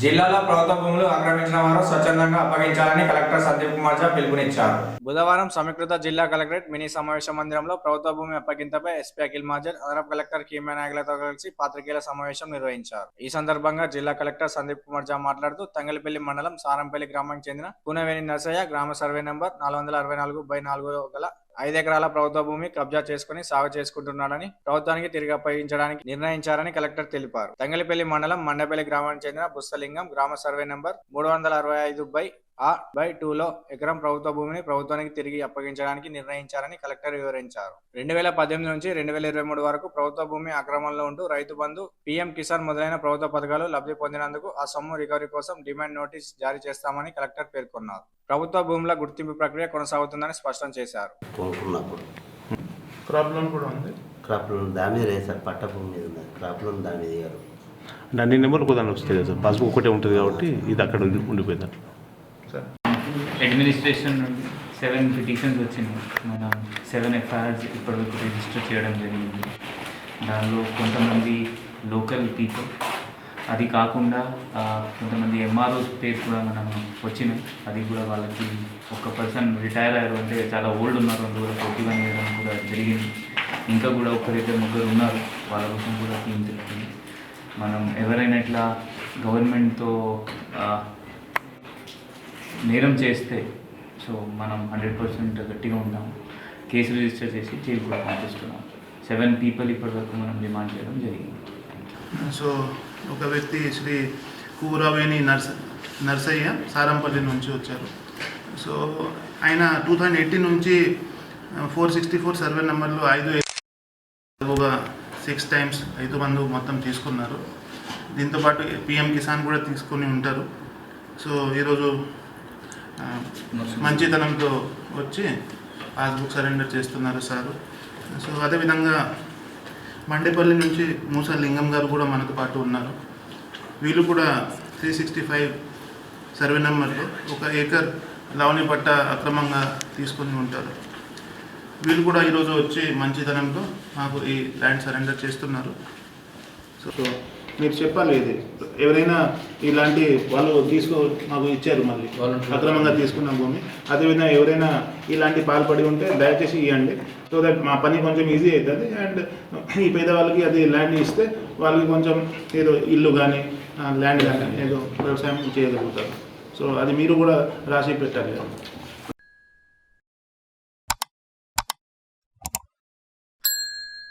జిల్లాలో ప్రభుత్వ భూములు ఆక్రమించిన వారు స్వచ్ఛందంగా అప్పగించాలని కలెక్టర్ సందీప్ కుమార్ ఝా పిలుపునిచ్చారు. బుధవారం సమీకృత జిల్లా కలెక్టరేట్ మినీ సమావేశ మందిరంలో ప్రభుత్వ భూమి అప్పగింతపై ఎస్పీ అఖిల్ మహాజన్, అదనపు కలెక్టర్ కీమే నాయకులతో కలిసి పాత్రికేయుల సమావేశం నిర్వహించారు. ఈ సందర్భంగా జిల్లా కలెక్టర్ సందీప్ కుమార్ ఝా మాట్లాడుతూ తంగలిపల్లి మండలం సారంపల్లి గ్రామానికి చెందిన కూనవేణి నర్సయ్య గ్రామ సర్వే నంబర్ 464/4 గల 5 ఎకరాల ప్రభుత్వ భూమి కబ్జా చేసుకుని సాగు చేసుకుంటున్నాడని ప్రభుత్వానికి తిరిగి అప్పగించడానికి నిర్ణయించారని కలెక్టర్ తెలిపారు. తంగలిపల్లి మండలం మండపల్లి గ్రామానికి చెందిన బుస్తలింగం గ్రామ సర్వే నంబర్ 365/2లో ఎకరం ప్రభుత్వ భూమిని ప్రభుత్వానికి తిరిగి అప్పగించడానికి నిర్ణయించారని కలెక్టర్ వివరించారు. 2018 నుంచి 2023 వరకు ప్రభుత్వ భూమి అక్రమంలో ఉంటూ రైతు బంధు, పీఎం కిసాన్ మొదలైన ప్రభుత్వ పథకాలు లబ్ధి పొందినందుకు ఆ సొమ్ము రికవరీ కోసం డిమాండ్ నోటీస్ జారీ చేస్తామని కలెక్టర్ పేర్కొన్నారు. ప్రభుత్వ భూముల గుర్తింపు ప్రక్రియ కొనసాగుతుందని స్పష్టం చేశారు. క్రాప్ లోన్ కూడా ఉంది. క్రాప్ లోన్ దాని మీద సార్, పట్ట భూమి మీద ఉంది. క్రాప్ లోన్ దాని మీద గారు అన్ని నెంబర్లు కూడా వస్తాయి కదా సార్, పాస్బుక్ ఒకటే ఉంటుంది కాబట్టి ఇది అక్కడ ఉండిపోయింది సార్. అడ్మినిస్ట్రేషన్ నుండి 7 పిటిషన్స్ వచ్చినాయి. మన 7 ఎఫ్ఐఆర్స్ ఇప్పటివరకు రిజిస్టర్ చేయడం జరిగింది. దానిలో కొంతమంది లోకల్ పీపుల్, అది కాకుండా కొంతమంది ఎంఆర్ఓస్ పేరు కూడా మనం వచ్చినాయి. అది కూడా వాళ్ళకి ఒక పర్సన్ రిటైర్ అయ్యారు, అంటే చాలా ఓల్డ్ ఉన్నారు, అందువల్ల 41 ఇయర్స్ కూడా జరిగింది. ఇంకా కూడా ఒకరిద్దరు ముగ్గురు ఉన్నారు, వాళ్ళ కోసం కూడా టీం జరుగుతుంది. మనం ఎవరైనా ఇట్లా గవర్నమెంట్తో నేరం చేస్తే సో మనం 100% గట్టిగా ఉంటాము. కేసు రిజిస్టర్ చేసి జైలు కూడా పంపిస్తున్నాం. 7 పీపుల్ ఇప్పటివరకు మనం డిమాండ్ చేయడం జరిగింది. సో ఒక వ్యక్తి శ్రీ కూరవేణి నర్సయ్య సారంపల్లి నుంచి వచ్చారు. సో ఆయన 2018 నుంచి 464 సర్వే నెంబర్లో 6 టైమ్స్ రైతు బంధు మొత్తం తీసుకున్నారు. దీంతోపాటు పిఎం కిసాన్ కూడా తీసుకొని ఉంటారు. సో ఈరోజు మంచితనంతో వచ్చి పాస్బుక్ సరెండర్ చేస్తున్నారు సారు. సో అదేవిధంగా మండేపల్లి నుంచి మూసా లింగం గారు కూడా మనతో పాటు ఉన్నారు. వీళ్ళు కూడా 365 సర్వే నెంబర్లో 1 ఏకర్ లావణి పట్ట అక్రమంగా తీసుకొని ఉంటారు. వీళ్ళు కూడా ఈరోజు వచ్చి మంచితనంతో మాకు ఈ ల్యాండ్ సరెండర్ చేస్తున్నారు. సో మీరు చెప్పాలి, ఇది ఎవరైనా ఇలాంటి వాళ్ళు మాకు ఇచ్చారు, మళ్ళీ అక్రమంగా తీసుకున్న భూమి, అదేవిధంగా ఎవరైనా ఇలాంటి పాల్పడి ఉంటే దయచేసి ఇవ్వండి. సో దట్ మా పని కొంచెం ఈజీ అవుతుంది. అండ్ ఈ పేదవాళ్ళకి అది ల్యాండ్ ఇస్తే వాళ్ళకి కొంచెం ఏదో ఇల్లు కానీ ల్యాండ్ కానీ ఏదో వ్యవసాయం చేయగలుగుతారు. సో అది మీరు కూడా రాసి పెట్టాలి.